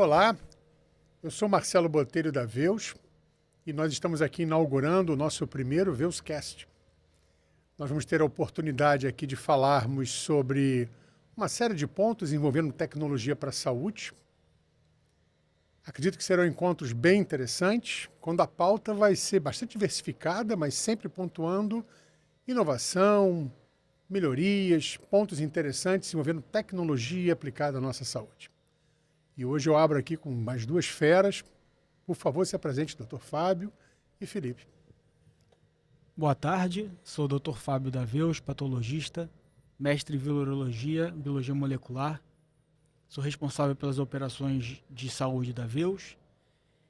Olá, eu sou Marcelo Botelho da Veus e nós estamos aqui inaugurando o nosso primeiro Veuscast. Nós vamos ter a oportunidade aqui de falarmos sobre uma série de pontos envolvendo tecnologia para a saúde. Acredito que serão encontros bem interessantes, quando a pauta vai ser bastante diversificada, mas sempre pontuando inovação, melhorias, pontos interessantes envolvendo tecnologia aplicada à nossa saúde. E hoje eu abro aqui com mais duas feras. Por favor, se apresente, Dr. Fábio e Felipe. Boa tarde, sou o Dr. Fábio da Veus, patologista, mestre em virologia, biologia molecular. Sou responsável pelas operações de saúde da Veus.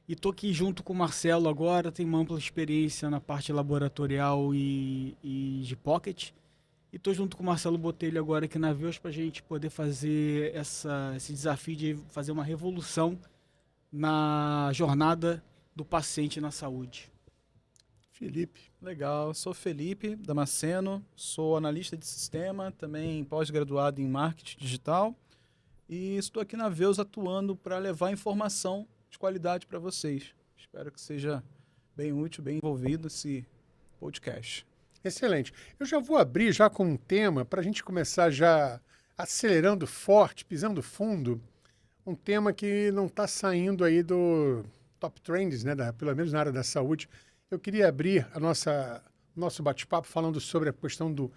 E estou aqui junto com o Marcelo agora, tenho uma ampla experiência na parte laboratorial e de pocket. E estou junto com o Marcelo Botelho agora aqui na Veus para a gente poder fazer esse desafio de fazer uma revolução na jornada do paciente na saúde. Felipe. Legal, sou Felipe Damasceno, sou analista de sistema, também pós-graduado em marketing digital e estou aqui na Veus atuando para levar informação de qualidade para vocês. Espero que seja bem útil, bem envolvido esse podcast. Excelente. Eu já vou abrir já com um tema para a gente começar já acelerando forte, pisando fundo, um tema que não está saindo aí do top trends, né, pelo menos na área da saúde. Eu queria abrir nosso bate-papo falando sobre a questão do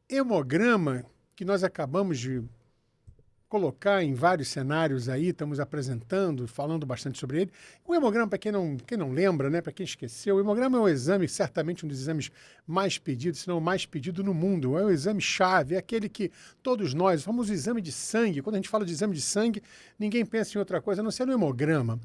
hemograma, que nós acabamos de colocar em vários cenários aí, estamos apresentando, falando bastante sobre ele. O hemograma, para quem não lembra, né, para quem esqueceu, o hemograma é um exame, certamente um dos exames mais pedidos, se não o mais pedido no mundo. É um exame-chave, é aquele que todos nós, o famoso exame de sangue, quando a gente fala de exame de sangue, ninguém pensa em outra coisa, a não ser no hemograma.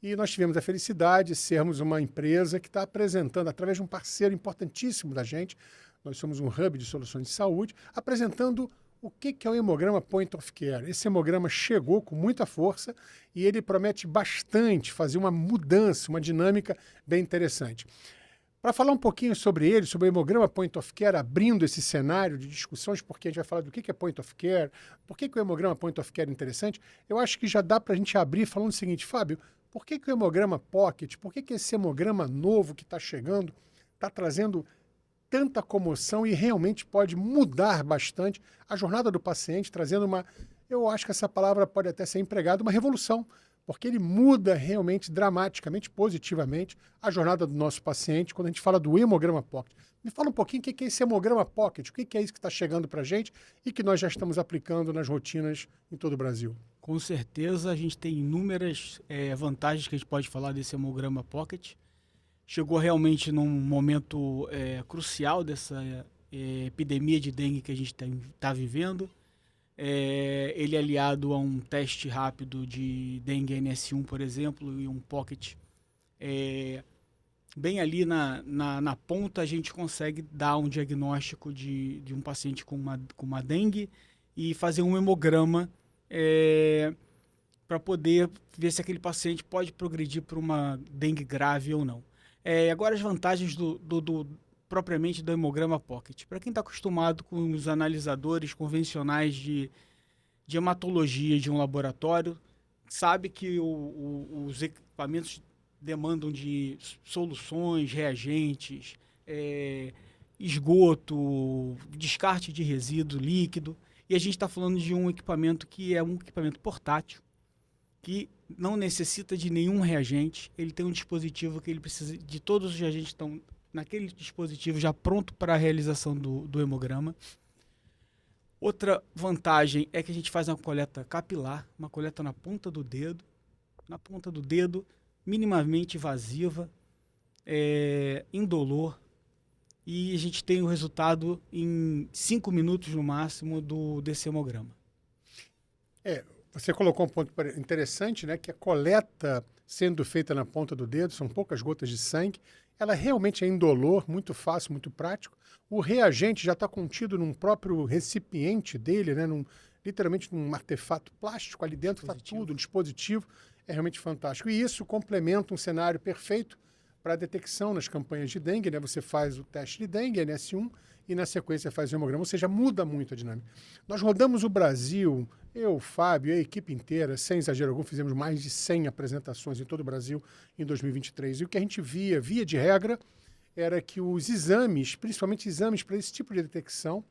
E nós tivemos a felicidade de sermos uma empresa que está apresentando, através de um parceiro importantíssimo da gente, nós somos um hub de soluções de saúde, apresentando o que é o hemograma Point of Care. Esse hemograma chegou com muita força e ele promete bastante fazer uma mudança, uma dinâmica bem interessante. Para falar um pouquinho sobre ele, sobre o hemograma Point of Care, abrindo esse cenário de discussões, porque a gente vai falar do que é Point of Care, por que o hemograma Point of Care é interessante, eu acho que já dá para a gente abrir falando o seguinte, Fábio, por que o hemograma Pocket, por que esse hemograma novo que está chegando está trazendo tanta comoção e realmente pode mudar bastante a jornada do paciente, trazendo eu acho que essa palavra pode até ser empregada, uma revolução, porque ele muda realmente, dramaticamente, positivamente, a jornada do nosso paciente quando a gente fala do hemograma Pocket. Me fala um pouquinho o que é esse hemograma Pocket, o que é isso que está chegando para a gente e que nós já estamos aplicando nas rotinas em todo o Brasil. Com certeza a gente tem inúmeras vantagens que a gente pode falar desse hemograma Pocket. Chegou realmente num momento crucial dessa epidemia de dengue que a gente está vivendo. Ele é aliado a um teste rápido de dengue NS1, por exemplo, e um pocket. Bem ali na ponta a gente consegue dar um diagnóstico de um paciente com uma dengue e fazer um hemograma para poder ver se aquele paciente pode progredir para uma dengue grave ou não. Agora as vantagens propriamente do hemograma Pocket. Para quem está acostumado com os analisadores convencionais de hematologia de um laboratório, sabe que os equipamentos demandam de soluções, reagentes, esgoto, descarte de resíduo líquido. E a gente está falando de um equipamento que é um equipamento portátil, que não necessita de nenhum reagente. Ele tem um dispositivo que ele precisa de todos os reagentes que estão naquele dispositivo já pronto para a realização do hemograma. Outra vantagem é que a gente faz uma coleta capilar, uma coleta na ponta do dedo, minimamente invasiva, indolor, e a gente tem o resultado em 5 minutos no máximo desse hemograma. Você colocou um ponto interessante, né, que a coleta sendo feita na ponta do dedo, são poucas gotas de sangue, ela realmente é indolor, muito fácil, muito prático. O reagente já está contido num próprio recipiente dele, né, literalmente num artefato plástico, ali dentro está tudo, o dispositivo é realmente fantástico. E isso complementa um cenário perfeito para detecção nas campanhas de dengue, né? Você faz o teste de dengue, NS1, e na sequência faz o hemograma, ou seja, muda muito a dinâmica. Nós rodamos o Brasil, eu, o Fábio, a equipe inteira, sem exagero algum, fizemos mais de 100 apresentações em todo o Brasil em 2023. E o que a gente via de regra, era que os exames, principalmente exames para esse tipo de detecção,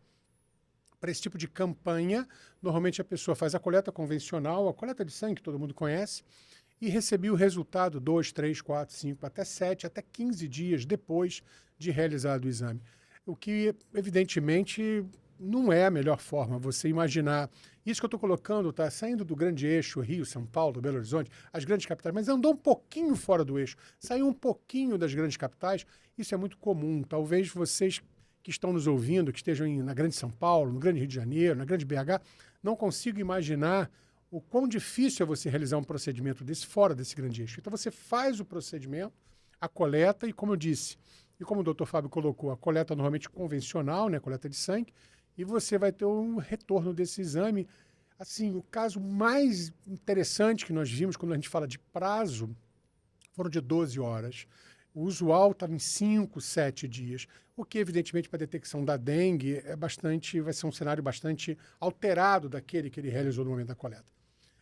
para esse tipo de campanha, normalmente a pessoa faz a coleta convencional, a coleta de sangue que todo mundo conhece, e recebia o resultado 2, 3, 4, 5, até 7, até 15 dias depois de realizado o exame. O que, evidentemente, não é a melhor forma. Você imaginar... Isso que eu estou colocando está saindo do grande eixo, Rio, São Paulo, Belo Horizonte, as grandes capitais, mas andou um pouquinho fora do eixo, saiu um pouquinho das grandes capitais. Isso é muito comum. Talvez vocês que estão nos ouvindo, que estejam na grande São Paulo, no grande Rio de Janeiro, na grande BH, não consigam imaginar o quão difícil é você realizar um procedimento desse fora desse grande eixo. Então, você faz o procedimento, a coleta, e como eu disse, e como o doutor Fábio colocou, a coleta normalmente convencional, né, coleta de sangue, e você vai ter um retorno desse exame. Assim, o caso mais interessante que nós vimos quando a gente fala de prazo foram de 12 horas. O usual estava em 5, 7 dias, o que, evidentemente, para a detecção da dengue vai ser um cenário bastante alterado daquele que ele realizou no momento da coleta.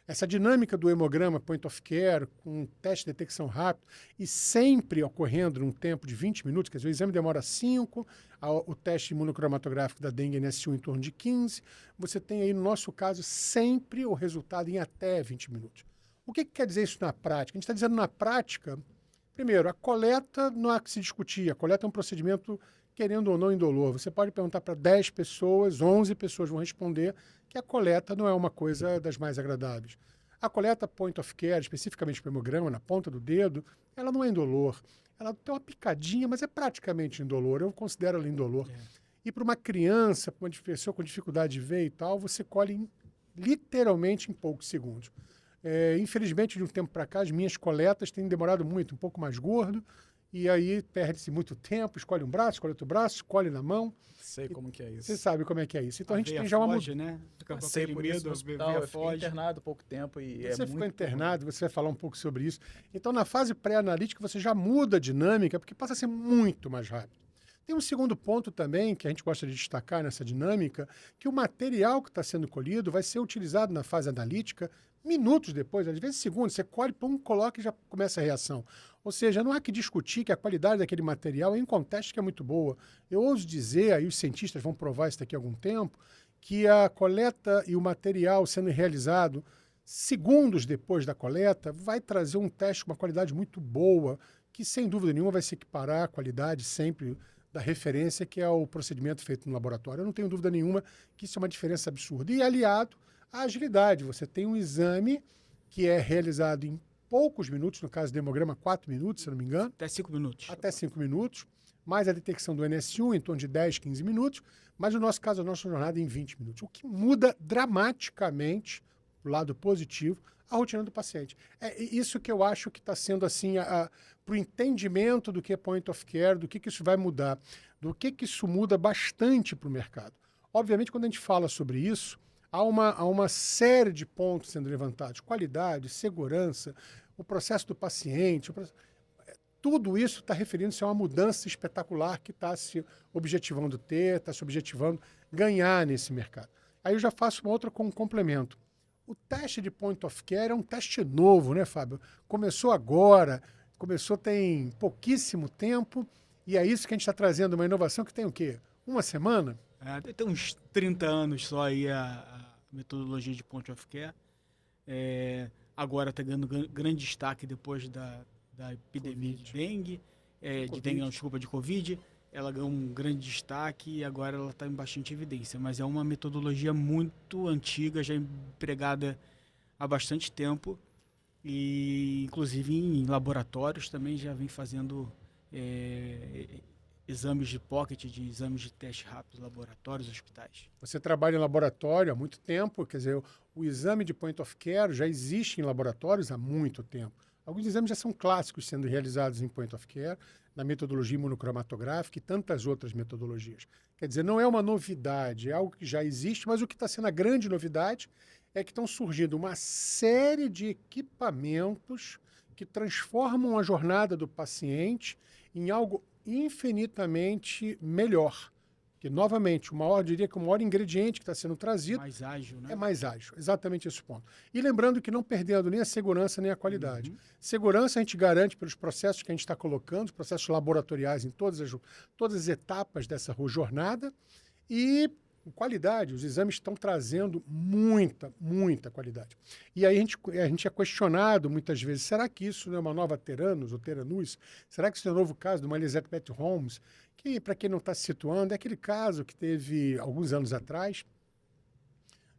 Essa dinâmica do hemograma point of care, com um teste de detecção rápido e sempre ocorrendo num tempo de 20 minutos, quer dizer, o exame demora 5, o teste imunocromatográfico da dengue NS1 em torno de 15, você tem aí, no nosso caso, sempre o resultado em até 20 minutos. O que quer dizer isso na prática? A gente está dizendo na prática, primeiro, a coleta não há que se discutir, a coleta é um procedimento, querendo ou não, indolor. Você pode perguntar para 10 pessoas, 11 pessoas vão responder que a coleta não é uma coisa das mais agradáveis. A coleta point of care, especificamente para o hemograma, na ponta do dedo, ela não é indolor. Ela tem uma picadinha, mas é praticamente indolor. Eu considero ela indolor. E para uma criança, para uma pessoa com dificuldade de ver e tal, você colhe literalmente em poucos segundos. Infelizmente, de um tempo para cá, as minhas coletas têm demorado muito, um pouco mais gordo, e aí perde-se muito tempo, escolhe um braço, escolhe outro braço, escolhe na mão. Sei como que é isso. Você sabe como é que é isso. Então a gente tem já foge, né? Fica com aquele medo, eu fiquei internado há pouco tempo e você ficou internado, você vai falar um pouco sobre isso. Então, na fase pré-analítica, você já muda a dinâmica, porque passa a ser muito mais rápido. Tem um segundo ponto também, que a gente gosta de destacar nessa dinâmica, que o material que está sendo colhido vai ser utilizado na fase analítica minutos depois, às vezes segundos. Você colhe, pum, coloca e já começa a reação. Ou seja, não há que discutir que a qualidade daquele material é em contexto que é muito boa. Eu ouso dizer, aí os cientistas vão provar isso daqui a algum tempo, que a coleta e o material sendo realizado segundos depois da coleta vai trazer um teste com uma qualidade muito boa, que sem dúvida nenhuma vai se equiparar à qualidade sempre da referência, que é o procedimento feito no laboratório. Eu não tenho dúvida nenhuma que isso é uma diferença absurda. E aliado à agilidade, você tem um exame que é realizado em poucos minutos, no caso do hemograma, 4 minutos, se não me engano. Até 5 minutos. Até 5 minutos, mais a detecção do NS1 em torno de 10, 15 minutos, mas no nosso caso, a nossa jornada em 20 minutos, o que muda dramaticamente, o lado positivo, a rotina do paciente. É isso que eu acho que está sendo assim, para o entendimento do que é point of care, do que isso vai mudar, do que isso muda bastante para o mercado. Obviamente, quando a gente fala sobre isso, há uma série de pontos sendo levantados, qualidade, segurança, o processo do paciente, tudo isso está referindo-se a uma mudança espetacular que está se objetivando ter, está se objetivando ganhar nesse mercado. Aí eu já faço uma outra com um complemento. O teste de point of care é um teste novo, né, Fábio? Começou agora, tem pouquíssimo tempo, e é isso que a gente está trazendo, uma inovação que tem o quê? Uma semana? Tem uns 30 anos só aí a metodologia de point of care. Agora está ganhando grande destaque depois da epidemia de dengue, de Covid. Ela ganhou um grande destaque e agora ela está em bastante evidência. Mas é uma metodologia muito antiga, já empregada há bastante tempo. E, inclusive, em laboratórios também já vem fazendo exames de pocket, de exames de teste rápido, laboratórios, hospitais. Você trabalha em laboratório há muito tempo, quer dizer, o exame de point of care já existe em laboratórios há muito tempo. Alguns exames já são clássicos sendo realizados em point of care, na metodologia imunocromatográfica e tantas outras metodologias. Quer dizer, não é uma novidade, é algo que já existe, mas o que está sendo a grande novidade é que estão surgindo uma série de equipamentos que transformam a jornada do paciente em algo infinitamente melhor. Que, novamente, diria que o maior ingrediente que está sendo trazido Mais ágil, né? é mais ágil. Exatamente esse ponto. E lembrando que não perdendo nem a segurança nem a qualidade. Segurança a gente garante pelos processos que a gente está colocando, processos laboratoriais em todas as etapas dessa jornada. E qualidade, os exames estão trazendo muita qualidade. E aí a gente é questionado muitas vezes, será que isso não é uma nova Theranos ou Theranos? Será que isso é um novo caso de uma Elizabeth Holmes? Que, para quem não está se situando, é aquele caso que teve alguns anos atrás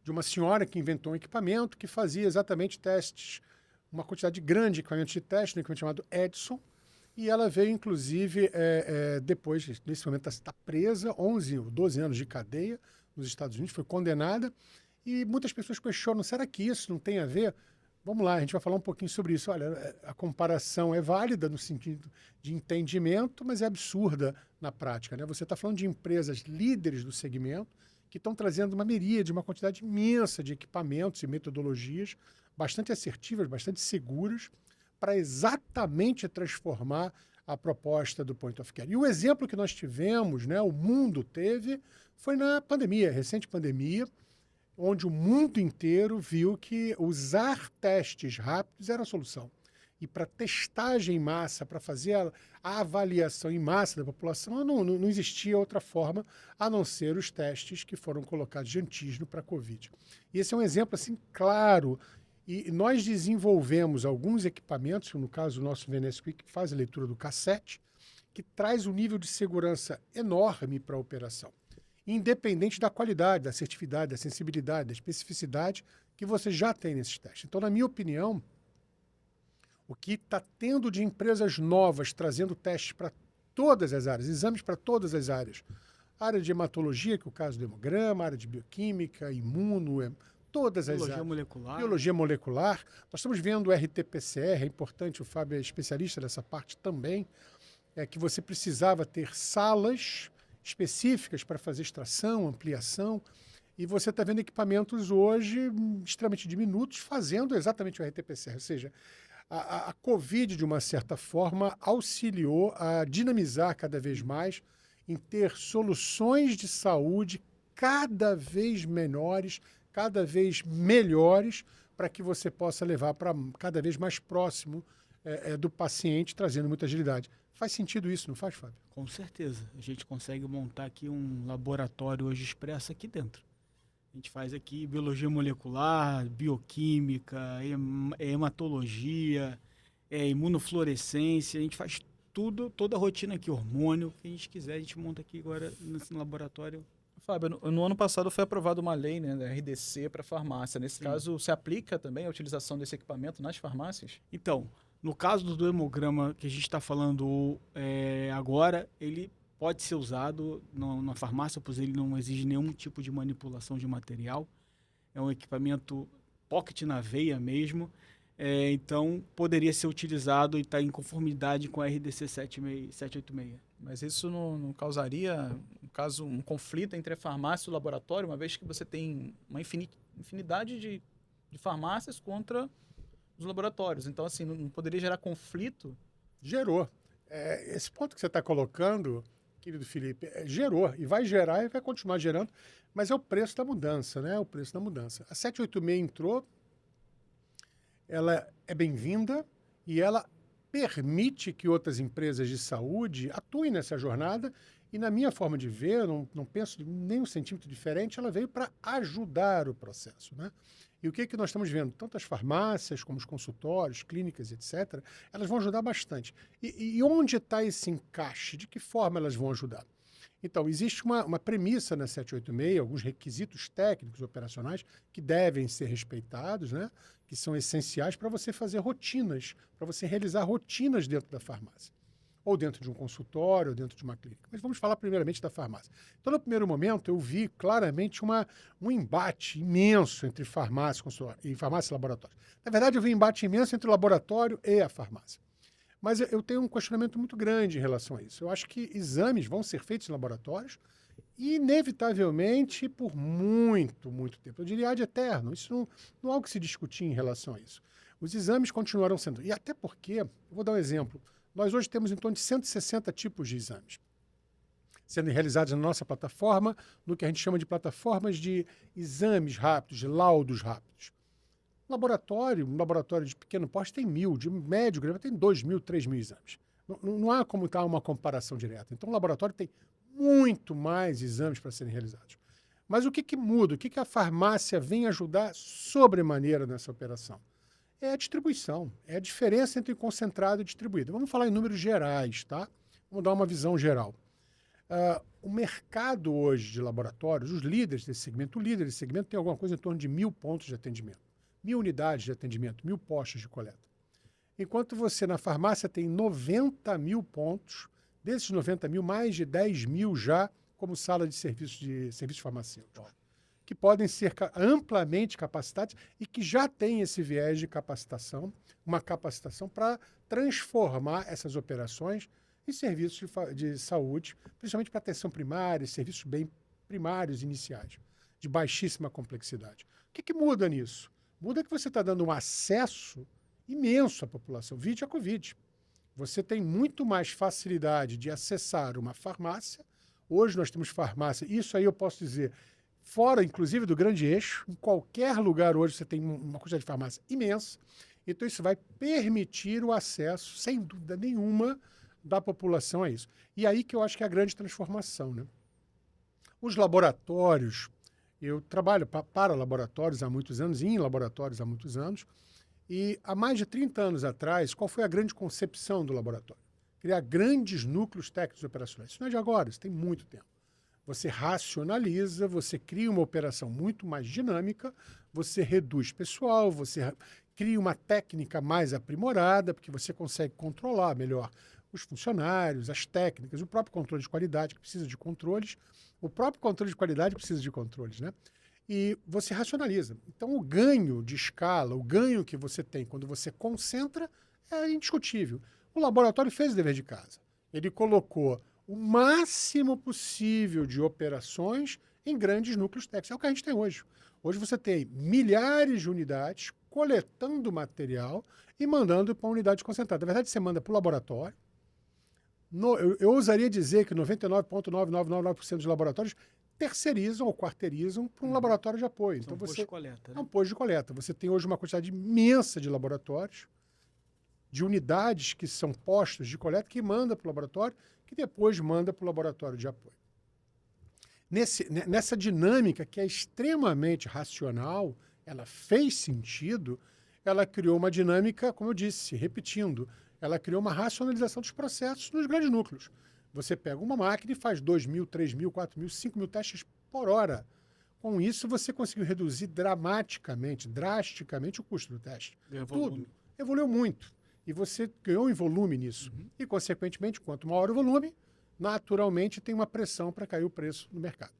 de uma senhora que inventou um equipamento que fazia exatamente testes, uma quantidade grande de equipamentos de teste, um equipamento chamado Edison, e ela veio, inclusive, depois, nesse momento, está presa, 11 ou 12 anos de cadeia nos Estados Unidos, foi condenada, e muitas pessoas questionam, será que isso não tem a ver? Vamos lá, a gente vai falar um pouquinho sobre isso. Olha, a comparação é válida no sentido de entendimento, mas é absurda na prática, né? Você está falando de empresas líderes do segmento que estão trazendo uma miríade, uma quantidade imensa de equipamentos e metodologias bastante assertivas, bastante seguras, para exatamente transformar a proposta do Point of Care. E o exemplo que nós tivemos, né, o mundo teve, foi na pandemia, recente pandemia, onde o mundo inteiro viu que usar testes rápidos era a solução. E para testagem em massa, para fazer a avaliação em massa da população, não existia outra forma a não ser os testes que foram colocados de antígeno para a Covid. E esse é um exemplo assim claro. E nós desenvolvemos alguns equipamentos, no caso o nosso VNS Quick, que faz a leitura do cassete, que traz um nível de segurança enorme para a operação, independente da qualidade, da assertividade, da sensibilidade, da especificidade que você já tem nesses testes. Então, na minha opinião, o que está tendo de empresas novas trazendo testes para todas as áreas, exames para todas as áreas, área de hematologia, que é o caso do hemograma, área de bioquímica, imuno, todas as áreas. Molecular. Biologia molecular. Nós estamos vendo o RT-PCR, é importante, o Fábio é especialista dessa parte também, que você precisava ter salas específicas para fazer extração, ampliação, e você está vendo equipamentos hoje extremamente diminutos fazendo exatamente o RT-PCR, ou seja, a Covid, de uma certa forma, auxiliou a dinamizar cada vez mais em ter soluções de saúde cada vez menores, cada vez melhores, para que você possa levar para cada vez mais próximo do paciente, trazendo muita agilidade. Faz sentido isso, não faz, Fábio? Com certeza. A gente consegue montar aqui um laboratório hoje expresso aqui dentro. A gente faz aqui biologia molecular, bioquímica, hematologia, imunofluorescência, a gente faz tudo, toda a rotina aqui, hormônio, o que a gente quiser, a gente monta aqui agora nesse laboratório. Fábio, no ano passado foi aprovada uma lei, né, da RDC para farmácia. Nesse caso, se aplica também a utilização desse equipamento nas farmácias? Então, no caso do hemograma que a gente está falando agora, ele pode ser usado na farmácia, pois ele não exige nenhum tipo de manipulação de material. É um equipamento pocket na veia mesmo. Então, poderia ser utilizado e está em conformidade com a RDC 786. Mas isso não causaria, no caso, um conflito entre a farmácia e o laboratório, uma vez que você tem uma infinidade de farmácias contra os laboratórios. Então, assim, não poderia gerar conflito? Gerou. Esse ponto que você está colocando, querido Felipe, gerou e vai gerar e vai continuar gerando, mas é o preço da mudança, né? É o preço da mudança. A 786 entrou, ela é bem-vinda e ela permite que outras empresas de saúde atuem nessa jornada e, na minha forma de ver, não penso nem um centímetro diferente, ela veio para ajudar o processo, né? E o que nós estamos vendo? Tanto as farmácias como os consultórios, clínicas, etc., elas vão ajudar bastante. E onde está esse encaixe? De que forma elas vão ajudar? Então, existe uma premissa na 786, alguns requisitos técnicos operacionais que devem ser respeitados, né? Que são essenciais para você fazer rotinas, para você realizar rotinas dentro da farmácia, ou dentro de um consultório, ou dentro de uma clínica. Mas vamos falar primeiramente da farmácia. Então, no primeiro momento, eu vi claramente um embate imenso entre farmácia e laboratório. Na verdade, eu vi um embate imenso entre o laboratório e a farmácia. Mas eu tenho um questionamento muito grande em relação a isso. Eu acho que exames vão ser feitos em laboratórios inevitavelmente por muito tempo. Eu diria ad eterno. Isso não há o que se discutir em relação a isso. Os exames continuarão sendo. E até porque, eu vou dar um exemplo, nós hoje temos em torno de 160 tipos de exames sendo realizados na nossa plataforma, no que a gente chama de plataformas de exames rápidos, de laudos rápidos. Um laboratório de pequeno porte tem 1.000, de médio grande tem 2.000, 3.000 exames. Não há como estar uma comparação direta. Então, o laboratório tem muito mais exames para serem realizados. Mas o que muda? O que a farmácia vem ajudar sobremaneira nessa operação? É a distribuição, é a diferença entre concentrado e distribuído. Vamos falar em números gerais, tá? Vamos dar uma visão geral. O mercado hoje de laboratórios, os líderes desse segmento, o líder desse segmento tem alguma coisa em torno de 1.000 pontos de atendimento, 1.000 unidades de atendimento, 1.000 postos de coleta. Enquanto você na farmácia tem 90.000 pontos, desses 90.000, mais de 10.000 já como sala de serviços farmacêuticos, que podem ser amplamente capacitados e que já têm esse viés de capacitação, uma capacitação para transformar essas operações em serviços de saúde, principalmente para atenção primária, serviços bem primários iniciais, de baixíssima complexidade. O que muda nisso? Muda que você está dando um acesso imenso à população, vide a Covid. Você tem muito mais facilidade de acessar uma farmácia. Hoje nós temos farmácia, isso aí eu posso dizer, fora inclusive do grande eixo, em qualquer lugar hoje você tem uma quantidade de farmácia imensa. Então isso vai permitir o acesso, sem dúvida nenhuma, da população a isso. E aí que eu acho que é a grande transformação, né? Os laboratórios, eu trabalho para laboratórios há muitos anos, em laboratórios há muitos anos, e há mais de 30 anos atrás, qual foi a grande concepção do laboratório? Criar grandes núcleos técnicos operacionais. Isso não é de agora, isso tem muito tempo. Você racionaliza, você cria uma operação muito mais dinâmica, você reduz pessoal, você cria uma técnica mais aprimorada, porque você consegue controlar melhor os funcionários, as técnicas, o próprio controle de qualidade, que precisa de controles, o próprio controle de qualidade precisa de controles, né? E você racionaliza. Então, o ganho de escala, o ganho que você tem quando você concentra é indiscutível. O laboratório fez o dever de casa. Ele colocou o máximo possível de operações em grandes núcleos técnicos. É o que a gente tem hoje. Hoje você tem milhares de unidades coletando material e mandando para uma unidade concentrada. Na verdade, você manda para o laboratório. Eu ousaria dizer que 99,9999% dos laboratórios terceirizam ou quarteirizam para um laboratório de apoio. Então, posto de coleta, né? É um posto de coleta. Você tem hoje uma quantidade imensa de laboratórios, de unidades que são postos de coleta, que manda para o laboratório, que depois manda para o laboratório de apoio. Nessa dinâmica que é extremamente racional, ela fez sentido, ela criou uma dinâmica, como eu disse, repetindo, ela criou uma racionalização dos processos nos grandes núcleos. Você pega uma máquina e faz 2.000, 3.000, 4.000, 5.000 testes por hora. Com isso, você conseguiu reduzir drasticamente o custo do teste. Tudo evoluiu muito. E você ganhou em volume nisso. E, consequentemente, quanto maior o volume, naturalmente tem uma pressão para cair o preço no mercado.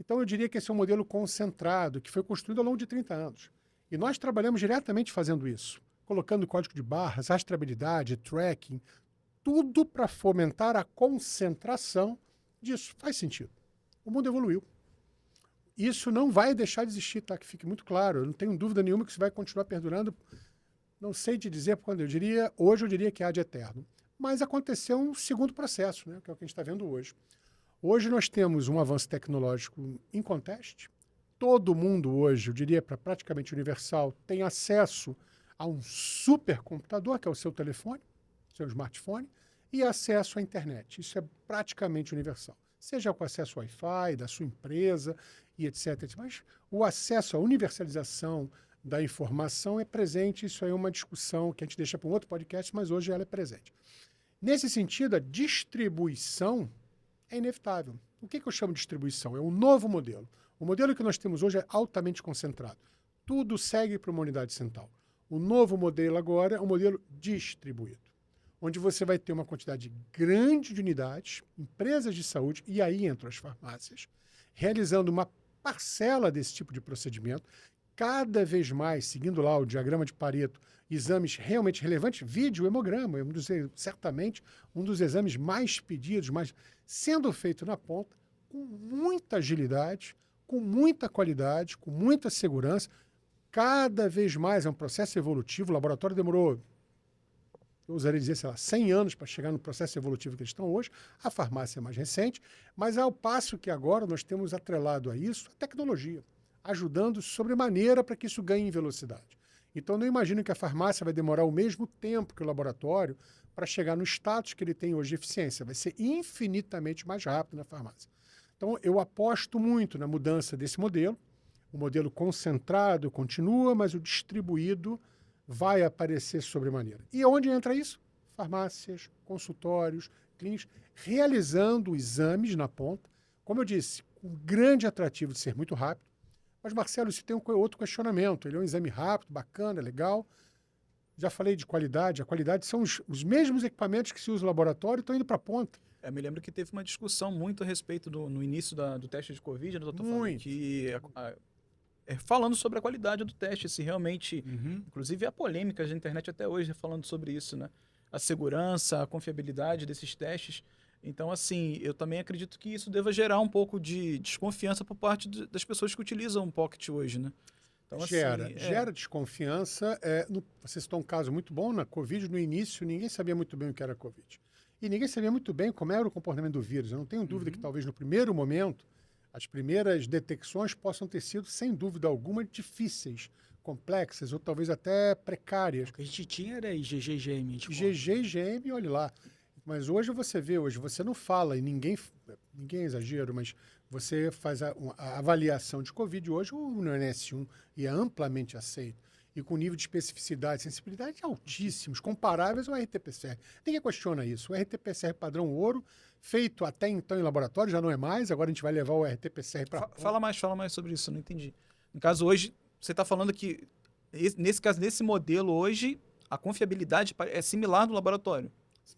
Então, eu diria que esse é um modelo concentrado, que foi construído ao longo de 30 anos. E nós trabalhamos diretamente fazendo isso, colocando código de barras, rastreabilidade, tracking, tudo para fomentar a concentração disso. Faz sentido. O mundo evoluiu. Isso não vai deixar de existir, tá? Que fique muito claro. Eu não tenho dúvida nenhuma que isso vai continuar perdurando. Não sei te dizer quando hoje eu diria que há de eterno. Mas aconteceu um segundo processo, né? Que é o que a gente está vendo hoje. Hoje nós temos um avanço tecnológico inconteste. Todo mundo hoje, eu diria para praticamente universal, tem acesso a um supercomputador, que é o seu telefone, seu smartphone, e acesso à internet. Isso é praticamente universal. Seja com acesso ao Wi-Fi, da sua empresa e etc. Mas o acesso à universalização da informação é presente. Isso aí é uma discussão que a gente deixa para um outro podcast, mas hoje ela é presente. Nesse sentido, a distribuição é inevitável. O que eu chamo de distribuição? É um novo modelo. O modelo que nós temos hoje é altamente concentrado. Tudo segue para uma unidade central. O novo modelo agora é um modelo distribuído, onde você vai ter uma quantidade grande de unidades, empresas de saúde, e aí entram as farmácias, realizando uma parcela desse tipo de procedimento, cada vez mais, seguindo lá o diagrama de Pareto, exames realmente relevantes, vídeo, hemograma, certamente um dos exames mais pedidos, mas sendo feito na ponta, com muita agilidade, com muita qualidade, com muita segurança, cada vez mais é um processo evolutivo. O laboratório demorou, eu usaria dizer, sei lá, 100 anos para chegar no processo evolutivo que eles estão hoje. A farmácia é mais recente, mas ao passo que agora nós temos atrelado a isso a tecnologia, ajudando sobremaneira para que isso ganhe em velocidade. Então, não imagino que a farmácia vai demorar o mesmo tempo que o laboratório para chegar no status que ele tem hoje de eficiência. Vai ser infinitamente mais rápido na farmácia. Então, eu aposto muito na mudança desse modelo. O modelo concentrado continua, mas o distribuído vai aparecer sobremaneira. E onde entra isso? Farmácias, consultórios, clínicas, realizando exames na ponta. Como eu disse, com grande atrativo de ser muito rápido. Mas, Marcelo, isso tem outro questionamento. Ele é um exame rápido, bacana, legal. Já falei de qualidade. A qualidade são os mesmos equipamentos que se usa no laboratório, estão indo para a ponta. Eu me lembro que teve uma discussão muito a respeito no início do teste de Covid, né, doutor Fábio? Muito. Que falando sobre a qualidade do teste, se realmente, inclusive há polêmicas na internet até hoje falando sobre isso, né? A segurança, a confiabilidade desses testes. Então, assim, eu também acredito que isso deva gerar um pouco de desconfiança por parte das pessoas que utilizam o Pocket hoje, né? Então, Gera desconfiança. Você citou um caso muito bom na Covid. No início, ninguém sabia muito bem o que era Covid. E ninguém sabia muito bem como era o comportamento do vírus. Eu não tenho dúvida que talvez no primeiro momento, as primeiras detecções possam ter sido, sem dúvida alguma, difíceis, complexas ou talvez até precárias. O que a gente tinha era IgG e IgM. IgG e IgM, olha lá. Mas hoje você não fala, e ninguém é exagero, mas você faz a avaliação de Covid hoje no NS1 e é amplamente aceito. E com nível de especificidade e sensibilidade altíssimos, comparáveis ao RT-PCR. Ninguém questiona isso. O RT-PCR padrão ouro, feito até então em laboratório, já não é mais, agora a gente vai levar o RT-PCR para... Fala mais sobre isso, eu não entendi. No caso, hoje, você está falando que, nesse caso, nesse modelo hoje, a confiabilidade é similar no laboratório.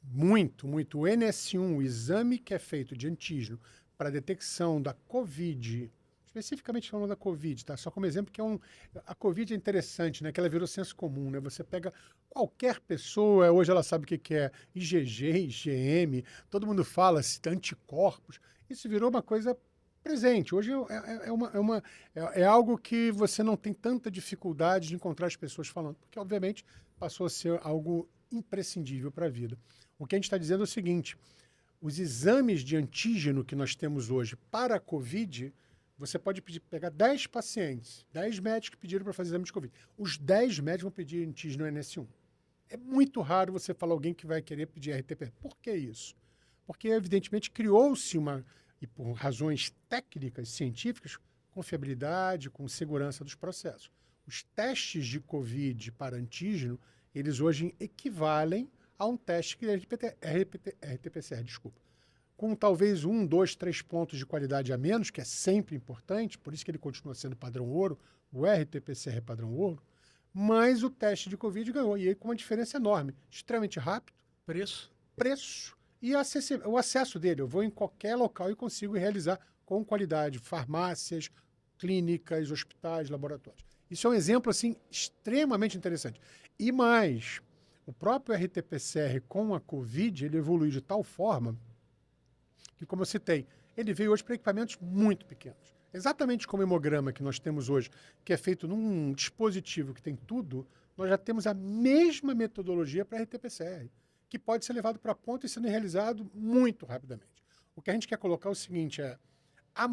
Muito, muito. O NS1, o exame que é feito de antígeno para detecção da Covid, especificamente falando da Covid, tá? Só como exemplo que a Covid é interessante, né? Que ela virou senso comum, né? Você pega qualquer pessoa, hoje ela sabe o que é IgG, IgM, todo mundo fala anticorpos. Isso virou uma coisa presente. Hoje é algo que você não tem tanta dificuldade de encontrar as pessoas falando, porque obviamente passou a ser algo imprescindível para a vida. O que a gente está dizendo é o seguinte: os exames de antígeno que nós temos hoje para a Covid, você pode pegar 10 pacientes, 10 médicos que pediram para fazer exame de Covid. Os 10 médicos vão pedir antígeno NS1. É muito raro você falar alguém que vai querer pedir RT-PCR. Por que isso? Porque, evidentemente, criou-se e por razões técnicas, científicas, confiabilidade, com segurança dos processos. Os testes de Covid para antígeno, eles hoje equivalem a um teste que é RT-PCR, com talvez 1, 2, 3 pontos de qualidade a menos, que é sempre importante, por isso que ele continua sendo padrão ouro, o RT-PCR padrão ouro, mas o teste de Covid ganhou, e aí com uma diferença enorme, extremamente rápido. Preço e o acesso dele. Eu vou em qualquer local e consigo realizar com qualidade, farmácias, clínicas, hospitais, laboratórios. Isso é um exemplo, assim, extremamente interessante. E mais, o próprio RT-PCR com a Covid, ele evoluiu de tal forma que, como eu citei, ele veio hoje para equipamentos muito pequenos. Exatamente como o hemograma que nós temos hoje, que é feito num dispositivo que tem tudo, nós já temos a mesma metodologia para RT-PCR, que pode ser levado para a ponta e sendo realizado muito rapidamente. O que a gente quer colocar é o seguinte, a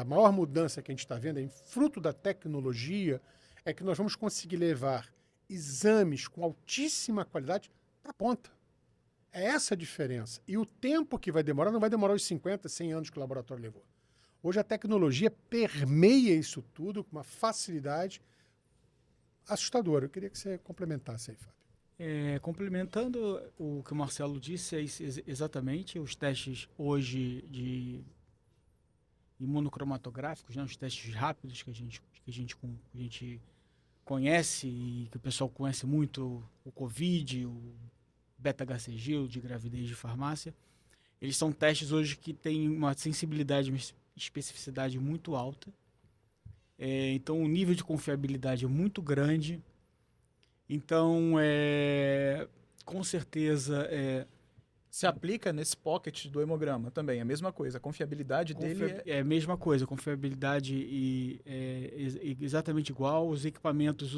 maior mudança que a gente está vendo, fruto da tecnologia, é que nós vamos conseguir levar exames com altíssima qualidade para a ponta. É essa a diferença. E o tempo que vai demorar não vai demorar os 50, 100 anos que o laboratório levou. Hoje a tecnologia permeia isso tudo com uma facilidade assustadora. Eu queria que você complementasse aí, Fábio. Complementando o que o Marcelo disse, é exatamente os testes hoje de imunocromatográficos, né, os testes rápidos que a gente conhece e que o pessoal conhece muito, o COVID, o beta-HCG, o de gravidez de farmácia, eles são testes hoje que têm uma sensibilidade e especificidade muito alta. Então, o nível de confiabilidade é muito grande. Então, com certeza, Se aplica nesse pocket do hemograma também, é a mesma coisa. A confiabilidade dele É a mesma coisa, confiabilidade exatamente igual. Os equipamentos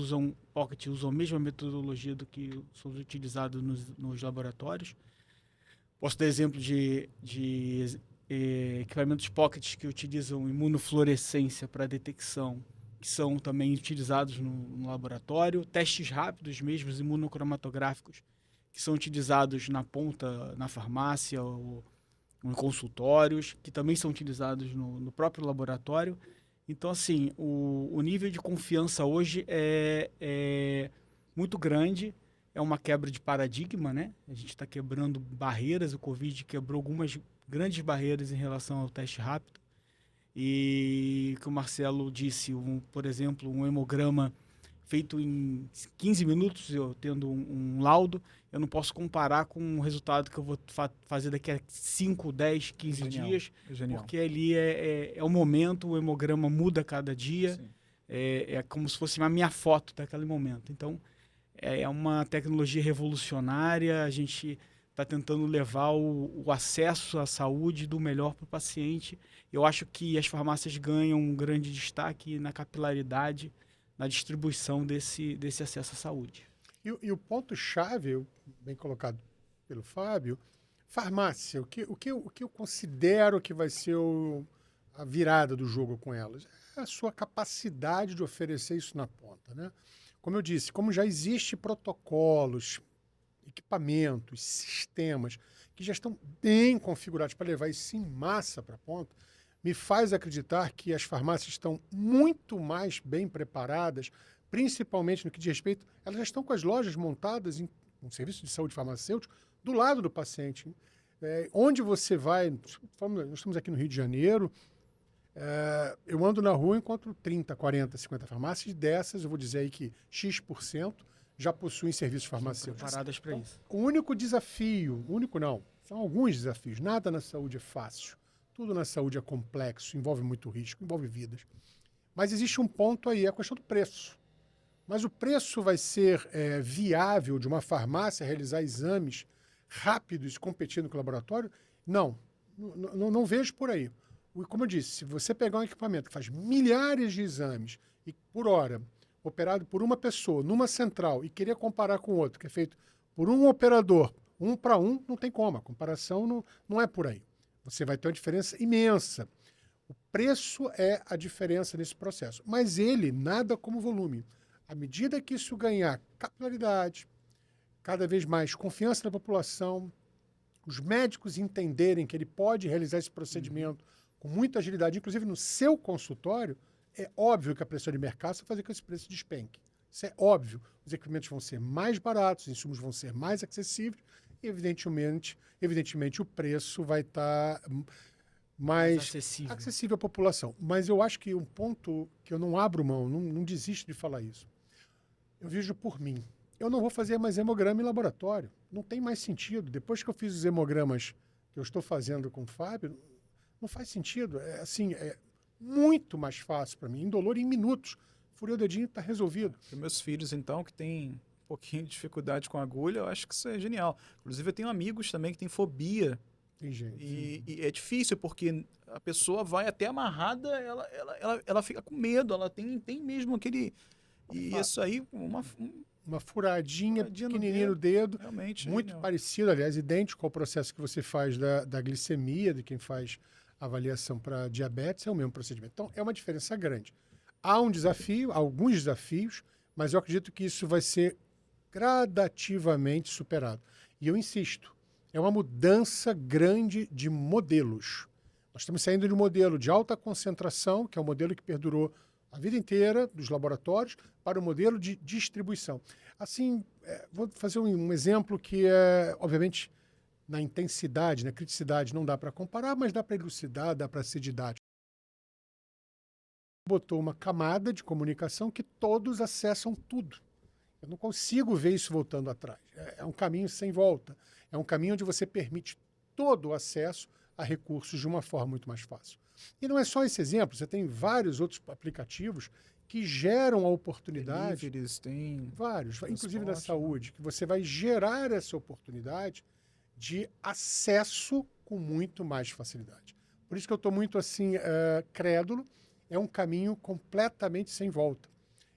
Pocket usam a mesma metodologia do que são utilizados nos laboratórios. Posso dar exemplo de equipamentos Pocket que utilizam imunofluorescência para detecção, que são também utilizados no laboratório. Testes rápidos mesmo, imunocromatográficos, que são utilizados na ponta, na farmácia ou em consultórios, que também são utilizados no próprio laboratório. Então, assim, o nível de confiança hoje é muito grande, é uma quebra de paradigma, né? A gente está quebrando barreiras, o Covid quebrou algumas grandes barreiras em relação ao teste rápido. E o que o Marcelo disse, por exemplo, um hemograma feito em 15 minutos, eu tendo um laudo, eu não posso comparar com o resultado que eu vou fazer daqui a 5, 10, 15 dias, porque ali é o momento, o hemograma muda a cada dia, é como se fosse a minha foto daquele momento. Então, é uma tecnologia revolucionária, a gente está tentando levar o acesso à saúde do melhor para o paciente. Eu acho que as farmácias ganham um grande destaque na capilaridade, na distribuição desse acesso à saúde. E o ponto-chave, bem colocado pelo Fábio, farmácia, o que eu considero que vai ser a virada do jogo com elas? É a sua capacidade de oferecer isso na ponta, né? Como eu disse, como já existe protocolos, equipamentos, sistemas que já estão bem configurados para levar isso em massa para a ponta, me faz acreditar que as farmácias estão muito mais bem preparadas, principalmente no que diz respeito, elas já estão com as lojas montadas em um serviço de saúde farmacêutico do lado do paciente. Onde você vai, nós estamos aqui no Rio de Janeiro, eu ando na rua e encontro 30, 40, 50 farmácias, dessas eu vou dizer aí que X% já possuem serviços farmacêuticos. Preparadas para isso. O único desafio, são alguns desafios, nada na saúde é fácil. Tudo na saúde é complexo, envolve muito risco, envolve vidas. Mas existe um ponto aí, a questão do preço. Mas o preço vai ser viável de uma farmácia realizar exames rápidos competindo com o laboratório? Não vejo por aí. Como eu disse, se você pegar um equipamento que faz milhares de exames e por hora, operado por uma pessoa, numa central, e querer comparar com outro, que é feito por um operador, 1 para 1, não tem como. A comparação não é por aí. Você vai ter uma diferença imensa. O preço é a diferença nesse processo. Mas ele nada como volume. À medida que isso ganhar capilaridade, cada vez mais confiança da população, os médicos entenderem que ele pode realizar esse procedimento com muita agilidade, inclusive no seu consultório, é óbvio que a pressão de mercado vai fazer com que esse preço despenque. Isso é óbvio. Os equipamentos vão ser mais baratos, os insumos vão ser mais acessíveis e, evidentemente o preço vai estar mais acessível à população. Mas eu acho que um ponto que eu não abro mão, não desisto de falar isso. Eu vejo por mim. Eu não vou fazer mais hemograma em laboratório. Não tem mais sentido. Depois que eu fiz os hemogramas que eu estou fazendo com o Fábio, não faz sentido. É muito mais fácil para mim. Indolor em minutos. Furei o dedinho e está resolvido. Para meus filhos, então, que têm um pouquinho de dificuldade com agulha, eu acho que isso é genial. Inclusive, eu tenho amigos também que têm fobia. Tem gente. E é difícil, porque a pessoa vai até amarrada, ela fica com medo, ela tem mesmo aquele... E isso aí, uma furadinha pequenininha no dedo, realmente muito parecido, aliás, idêntico ao processo que você faz da glicemia, de quem faz avaliação para diabetes, é o mesmo procedimento. Então, é uma diferença grande. Há alguns desafios, mas eu acredito que isso vai ser gradativamente superado. E eu insisto, é uma mudança grande de modelos. Nós estamos saindo de um modelo de alta concentração, que é o modelo que perdurou a vida inteira dos laboratórios, para o modelo de distribuição. Assim, vou fazer um exemplo que obviamente, na intensidade, na criticidade, não dá para comparar, mas dá para elucidar, dá para ser didático. Botou uma camada de comunicação que todos acessam tudo. Eu não consigo ver isso voltando atrás. É um caminho sem volta. É um caminho onde você permite todo o acesso a recursos de uma forma muito mais fácil. E não é só esse exemplo, você tem vários outros aplicativos que geram a oportunidade. Tem vários, inclusive na saúde, que você vai gerar essa oportunidade de acesso com muito mais facilidade. Por isso que eu estou muito assim, crédulo, é um caminho completamente sem volta.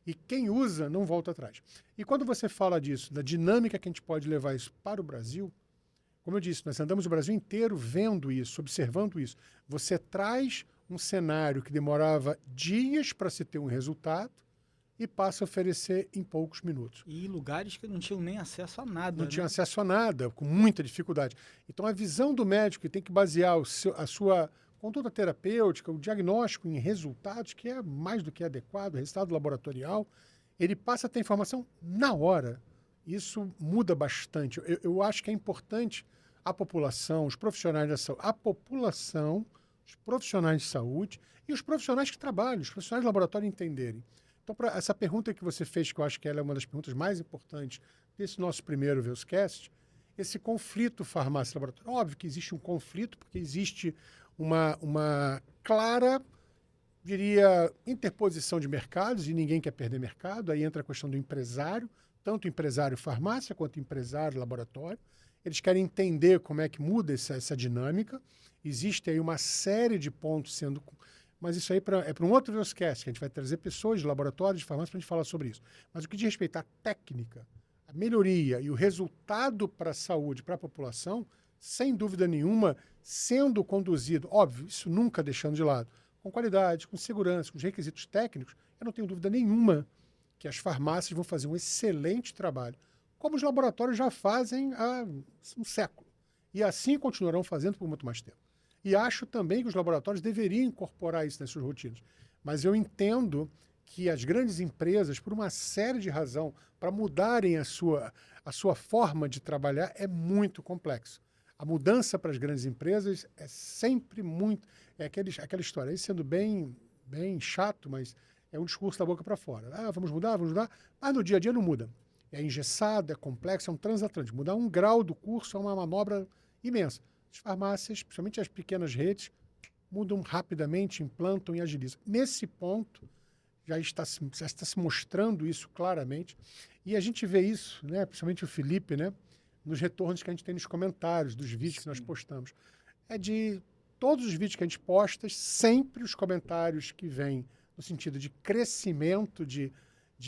E quem usa não volta atrás. E quando você fala disso, da dinâmica que a gente pode levar isso para o Brasil, como eu disse, nós andamos o Brasil inteiro vendo isso, observando isso. Você traz um cenário que demorava dias para se ter um resultado e passa a oferecer em poucos minutos. E lugares que não tinham nem acesso a nada. Não né? tinha acesso a nada, com muita dificuldade. Então, a visão do médico que tem que basear a sua conduta terapêutica, o diagnóstico em resultados, que é mais do que adequado, resultado laboratorial, ele passa a ter informação na hora. Isso muda bastante. Eu acho que é importante a população, os profissionais da saúde, a população, os profissionais de saúde e os profissionais que trabalham, os profissionais de laboratório entenderem. Então, essa pergunta que você fez, que eu acho que ela é uma das perguntas mais importantes desse nosso primeiro Veuscast, esse conflito farmácia-laboratório. Óbvio que existe um conflito, porque existe uma clara, diria, interposição de mercados, e ninguém quer perder mercado. Aí entra a questão do empresário, tanto empresário farmácia quanto empresário laboratório. Eles querem entender como é que muda essa dinâmica. Existe aí uma série de pontos sendo... Mas isso aí é para um outro Veuscast, que a gente vai trazer pessoas de laboratórios, de farmácia, para a gente falar sobre isso. Mas o que diz respeito à técnica, a melhoria e o resultado para a saúde, para a população, sem dúvida nenhuma, sendo conduzido, óbvio, isso nunca deixando de lado, com qualidade, com segurança, com os requisitos técnicos, eu não tenho dúvida nenhuma que as farmácias vão fazer um excelente trabalho, como os laboratórios já fazem há um século. E assim continuarão fazendo por muito mais tempo. E acho também que os laboratórios deveriam incorporar isso nas suas rotinas. Mas eu entendo que as grandes empresas, por uma série de razões, para mudarem a sua forma de trabalhar, é muito complexo. A mudança para as grandes empresas é sempre muito... É aquela história, aí sendo bem chato, mas é um discurso da boca para fora. Ah, vamos mudar, mas no dia a dia não muda. É engessado, é complexo, é um transatlântico. Mudar 1 grau do curso é uma manobra imensa. As farmácias, principalmente as pequenas redes, mudam rapidamente, implantam e agilizam. Nesse ponto, já está se mostrando isso claramente. E a gente vê isso, né, principalmente o Felipe, né, nos retornos que a gente tem nos comentários dos vídeos que nós postamos. É de todos os vídeos que a gente posta, sempre os comentários que vêm no sentido de crescimento, de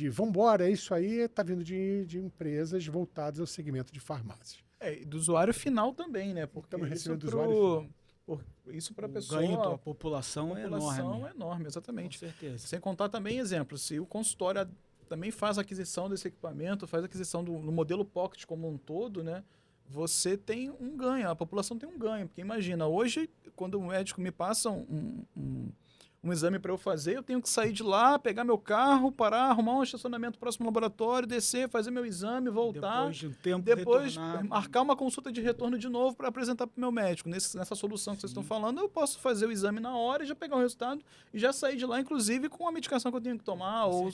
vambora, isso aí está vindo de empresas voltadas ao segmento de farmácias. E do usuário final também, né? Porque estamos recebendo do usuário final. Isso para a pessoa... O ganho da população é enorme. É enorme, exatamente. Com certeza. Sem contar também exemplos. Se o consultório também faz a aquisição desse equipamento, faz a aquisição no modelo Pocket como um todo, né? Você tem um ganho, a população tem um ganho. Porque imagina, hoje, quando o médico me passa um exame para eu fazer, eu tenho que sair de lá, pegar meu carro, parar, arrumar um estacionamento próximo ao laboratório, descer, fazer meu exame, voltar. Depois de um tempo, depois retornar. marcar uma consulta de retorno de novo para apresentar para o meu médico. Nessa solução que vocês estão falando, eu posso fazer o exame na hora e já pegar o resultado e já sair de lá, inclusive, com a medicação que eu tenho que tomar ou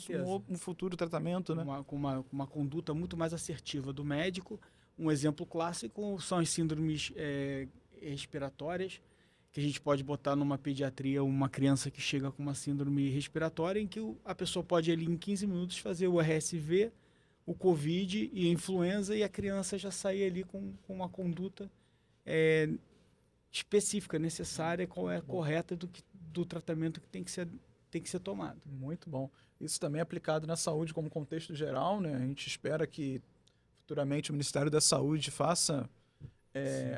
um futuro tratamento, né? Com uma conduta muito mais assertiva do médico. Um exemplo clássico são as síndromes respiratórias, que a gente pode botar numa pediatria uma criança que chega com uma síndrome respiratória, em que a pessoa pode ali em 15 minutos fazer o RSV, o COVID e a influenza, e a criança já sair ali com uma conduta específica, necessária, correta do tratamento que tem que ser tomado. Muito bom. Isso também é aplicado na saúde como contexto geral, né? A gente espera que futuramente o Ministério da Saúde faça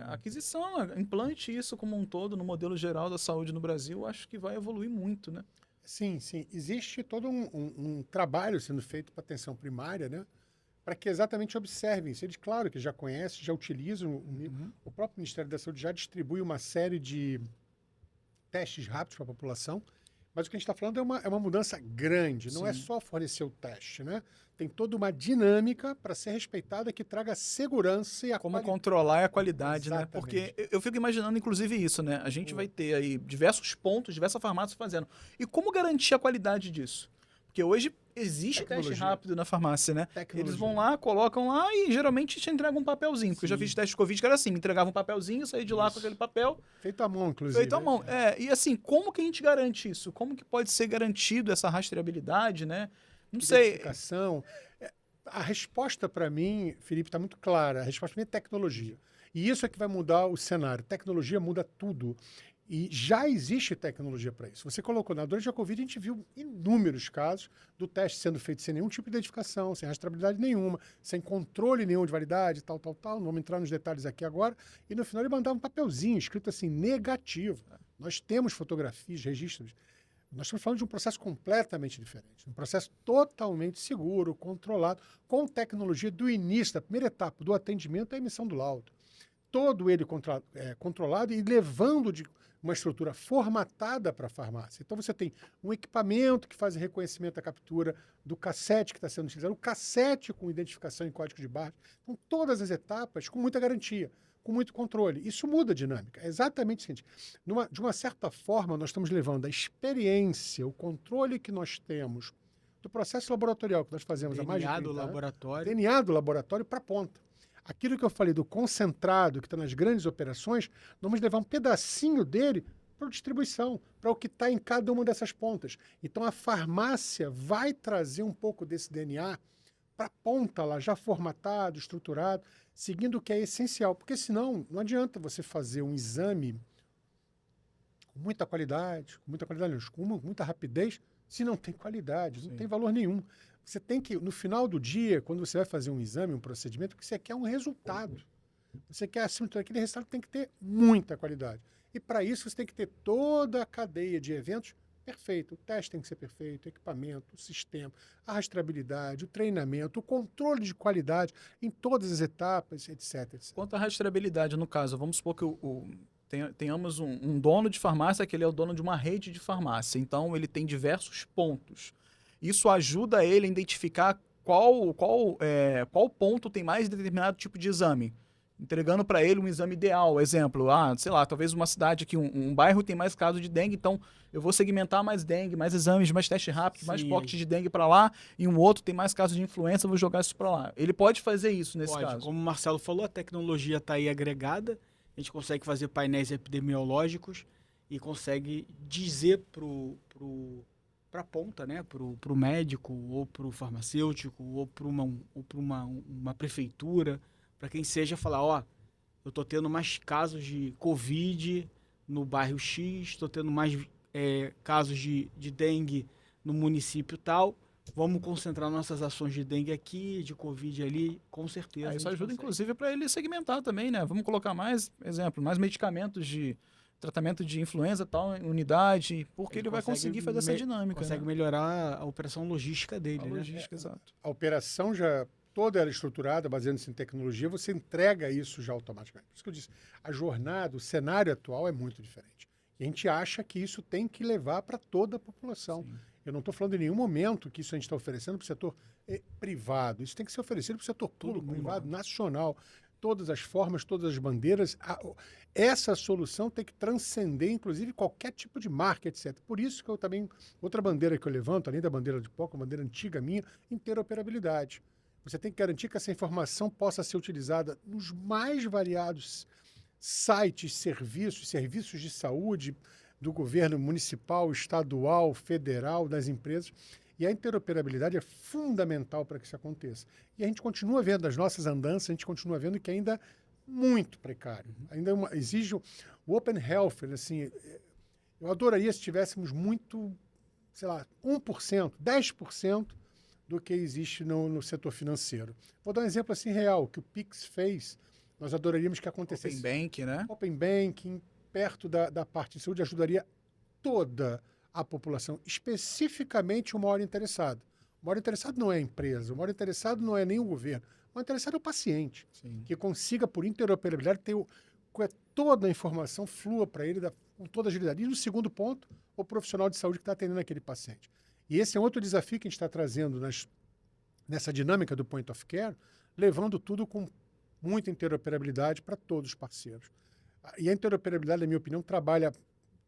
aquisição, implante isso como um todo no modelo geral da saúde no Brasil. Acho que vai evoluir muito, né? Sim. Existe todo um trabalho sendo feito para atenção primária, né? Para que exatamente observem isso. Eles, claro, que já conhecem, já utilizam. O próprio Ministério da Saúde já distribui uma série de testes rápidos para a população. Mas o que a gente está falando é uma mudança grande. Não é só fornecer o teste, né? Tem toda uma dinâmica para ser respeitada que traga segurança e a Como controlar a qualidade, exatamente, né? Porque eu fico imaginando, inclusive, isso, né? A gente vai ter aí diversos pontos, diversas farmácias fazendo. E como garantir a qualidade disso? Porque hoje existe teste rápido na farmácia, né? Eles vão lá, colocam lá e geralmente te entregam um papelzinho. Porque eu já fiz teste de Covid que era assim, me entregavam um papelzinho, saí de lá com aquele papel. Feito à mão, inclusive. Feito à mão. E assim, como que a gente garante isso? Como que pode ser garantido essa rastreabilidade, né? Não sei. A resposta para mim, Felipe, está muito clara. A resposta para mim é tecnologia. E isso é que vai mudar o cenário. Tecnologia muda tudo. E já existe tecnologia para isso. Você colocou, durante a Covid, a gente viu inúmeros casos do teste sendo feito sem nenhum tipo de identificação, sem rastreabilidade nenhuma, sem controle nenhum de validade, tal. Não vamos entrar nos detalhes aqui agora. E no final ele mandava um papelzinho escrito assim, negativo. Nós temos fotografias, registros. Nós estamos falando de um processo completamente diferente. Um processo totalmente seguro, controlado, com tecnologia do início, da primeira etapa do atendimento à emissão do laudo. Todo ele controlado e levando de uma estrutura formatada para a farmácia. Então, você tem um equipamento que faz o reconhecimento da captura do cassete que está sendo utilizado, o cassete com identificação em código de barra. Então, todas as etapas com muita garantia, com muito controle. Isso muda a dinâmica. É exatamente o seguinte. De uma certa forma, nós estamos levando a experiência, o controle que nós temos do processo laboratorial que nós fazemos há mais de 30 anos, DNA do laboratório para a ponta. Aquilo que eu falei do concentrado, que está nas grandes operações, nós vamos levar um pedacinho dele para a distribuição, para o que está em cada uma dessas pontas. Então, a farmácia vai trazer um pouco desse DNA para a ponta lá, já formatado, estruturado, seguindo o que é essencial. Porque senão, não adianta você fazer um exame com muita qualidade, com muita rapidez, se não tem qualidade, não tem valor nenhum. Você tem que, no final do dia, quando você vai fazer um exame, um procedimento, o que você quer é um resultado. Você quer, acima de tudo, aquele resultado tem que ter muita qualidade. E para isso você tem que ter toda a cadeia de eventos perfeita. O teste tem que ser perfeito, o equipamento, o sistema, a rastreabilidade, o treinamento, o controle de qualidade em todas as etapas, etc. Quanto à rastreabilidade, no caso, vamos supor que tenhamos um dono de farmácia, que ele é o dono de uma rede de farmácia. Então, ele tem diversos pontos. Isso ajuda ele a identificar qual ponto tem mais determinado tipo de exame. Entregando para ele um exame ideal. Exemplo, sei lá, talvez uma cidade aqui, um bairro tem mais casos de dengue, então eu vou segmentar mais dengue, mais exames, mais teste rápido, mais pocket de dengue para lá, e um outro tem mais casos de influenza, eu vou jogar isso para lá. Ele pode fazer isso nesse caso. Como o Marcelo falou, a tecnologia está aí agregada, a gente consegue fazer painéis epidemiológicos e consegue dizer para a ponta, né, para o médico, ou para o farmacêutico, ou para uma prefeitura, para quem seja, falar, eu estou tendo mais casos de Covid no bairro X, estou tendo mais casos de dengue no município tal, vamos concentrar nossas ações de dengue aqui, de Covid ali, com certeza. Isso ajuda, inclusive, para ele segmentar também, né? Vamos colocar mais medicamentos de tratamento de influenza tal, em unidade, porque ele vai conseguir fazer essa dinâmica. Consegue melhorar a operação logística dele. Logística, exato. A operação já toda ela estruturada, baseando-se em tecnologia, você entrega isso já automaticamente. Por isso que eu disse, a jornada, o cenário atual é muito diferente. E a gente acha que isso tem que levar para toda a população. Sim. Eu não estou falando em nenhum momento que isso a gente está oferecendo para o setor privado. Isso tem que ser oferecido para o setor público, privado, nacional. Todas as formas, todas as bandeiras. Essa solução tem que transcender, inclusive, qualquer tipo de marca, etc. Por isso que eu também... Outra bandeira que eu levanto, além da bandeira de POC, uma bandeira antiga minha, interoperabilidade. Você tem que garantir que essa informação possa ser utilizada nos mais variados sites, serviços de saúde do governo municipal, estadual, federal, das empresas. E a interoperabilidade é fundamental para que isso aconteça. E a gente continua vendo as nossas andanças, a gente continua vendo que ainda é muito precário. Ainda exige o Open Health, assim, eu adoraria se tivéssemos muito, sei lá, 1%, 10% do que existe no setor financeiro. Vou dar um exemplo assim real, que o Pix fez, nós adoraríamos que acontecesse. Open Banking, né? Open Banking, perto da parte de saúde, ajudaria toda a população, especificamente o maior interessado. O maior interessado não é a empresa, o maior interessado não é nem o governo, o maior interessado é o paciente, que consiga, por interoperabilidade, ter toda a informação flua para ele com toda agilidade. E no segundo ponto, o profissional de saúde que está atendendo aquele paciente. E esse é outro desafio que a gente está trazendo nessa dinâmica do Point of Care, levando tudo com muita interoperabilidade para todos os parceiros. E a interoperabilidade, na minha opinião, trabalha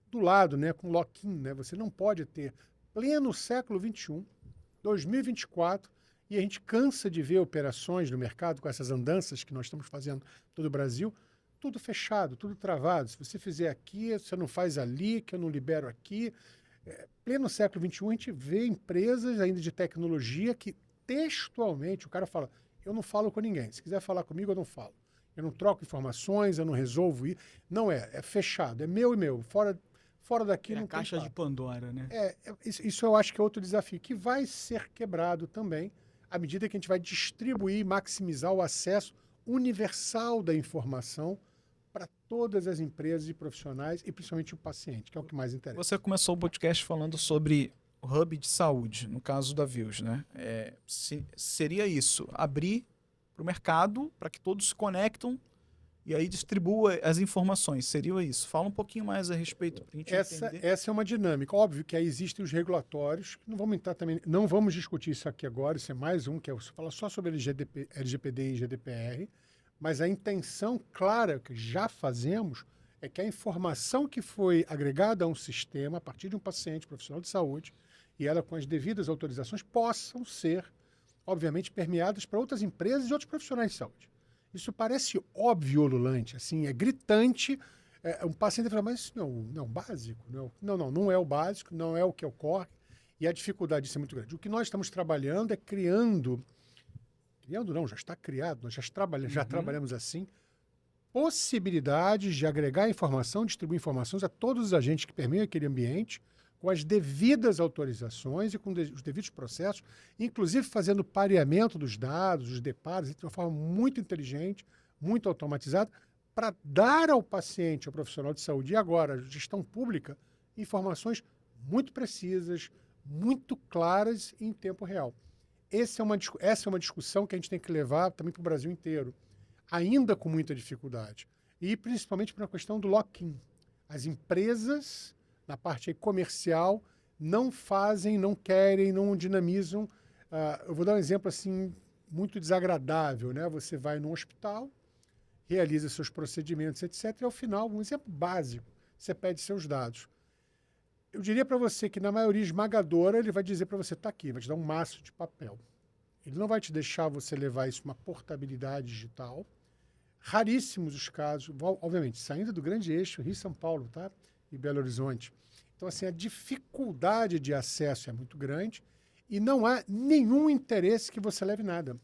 do lado, né, com lock-in. Né? Você não pode ter pleno século XXI, 2024, e a gente cansa de ver operações no mercado com essas andanças que nós estamos fazendo em todo o Brasil, tudo fechado, tudo travado. Se você fizer aqui, você não faz ali, que eu não libero aqui. Pleno século XXI, a gente vê empresas ainda de tecnologia que textualmente o cara fala, eu não falo com ninguém, se quiser falar comigo eu não falo. Eu não troco informações, eu não resolvo isso. Não é fechado, é meu e meu. Fora daqui É não a tem caixa de papo. Pandora, né? Isso eu acho que é outro desafio, que vai ser quebrado também à medida que a gente vai distribuir e maximizar o acesso universal da informação para todas as empresas e profissionais e principalmente o paciente, que é o que mais interessa. Você começou o podcast falando sobre o hub de saúde, no caso da Views, né? Seria isso, abrir para o mercado, para que todos se conectam e aí distribua as informações. Seria isso. Fala um pouquinho mais a respeito para a gente entender. Essa é uma dinâmica. Óbvio que aí existem os regulatórios, que não vamos entrar também, não vamos discutir isso aqui agora, isso é mais um, que fala só sobre LGPD e GDPR, mas a intenção clara que já fazemos é que a informação que foi agregada a um sistema, a partir de um paciente profissional de saúde, e ela com as devidas autorizações, possam ser, obviamente, permeadas para outras empresas e outros profissionais de saúde. Isso parece óbvio, ululante, assim, é gritante. Um paciente fala, mas isso não é um básico? Não é o básico, não é o que ocorre, e a dificuldade disso é muito grande. O que nós estamos trabalhando é criando não, já está criado, nós já trabalhamos assim, possibilidades de agregar informação, distribuir informações a todos os agentes que permeiam aquele ambiente, com as devidas autorizações e com os devidos processos, inclusive fazendo pareamento dos dados, os deparos, de uma forma muito inteligente, muito automatizada, para dar ao paciente, ao profissional de saúde e agora à gestão pública, informações muito precisas, muito claras e em tempo real. Essa é uma discussão que a gente tem que levar também para o Brasil inteiro, ainda com muita dificuldade. E principalmente para a questão do lock-in. As empresas, na parte aí comercial, não fazem, não querem, não dinamizam. Eu vou dar um exemplo assim muito desagradável, né? Você vai num hospital, realiza seus procedimentos, etc. E ao final, um exemplo básico, você pede seus dados. Eu diria para você que na maioria esmagadora ele vai dizer para você, está aqui, vai te dar um maço de papel. Ele não vai te deixar você levar isso uma portabilidade digital. Raríssimos os casos, obviamente, saindo do grande eixo, Rio-São Paulo, tá? E Belo Horizonte. Então, assim, a dificuldade de acesso é muito grande e não há nenhum interesse que você leve nada.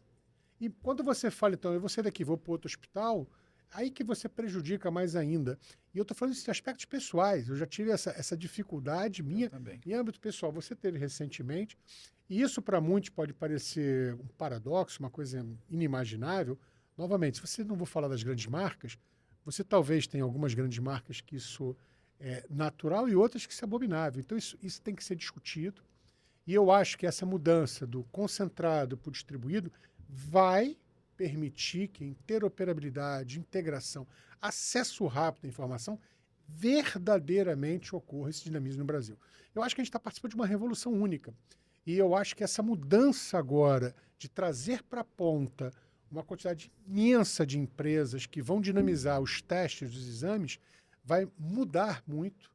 E quando você fala, então, eu vou sair daqui, vou para outro hospital, aí que você prejudica mais ainda. E eu estou falando isso de aspectos pessoais. Eu já tive essa dificuldade minha em âmbito pessoal. Você teve recentemente. E isso, para muitos, pode parecer um paradoxo, uma coisa inimaginável. Novamente, se você não vou falar das grandes marcas, você talvez tenha algumas grandes marcas que isso é natural e outras que isso é abominável. Então, isso tem que ser discutido. E eu acho que essa mudança do concentrado para o distribuído vai permitir que interoperabilidade, integração, acesso rápido à informação verdadeiramente ocorra esse dinamismo no Brasil. Eu acho que a gente está participando de uma revolução única. E eu acho que essa mudança agora de trazer para a ponta uma quantidade imensa de empresas que vão dinamizar os testes dos exames vai mudar muito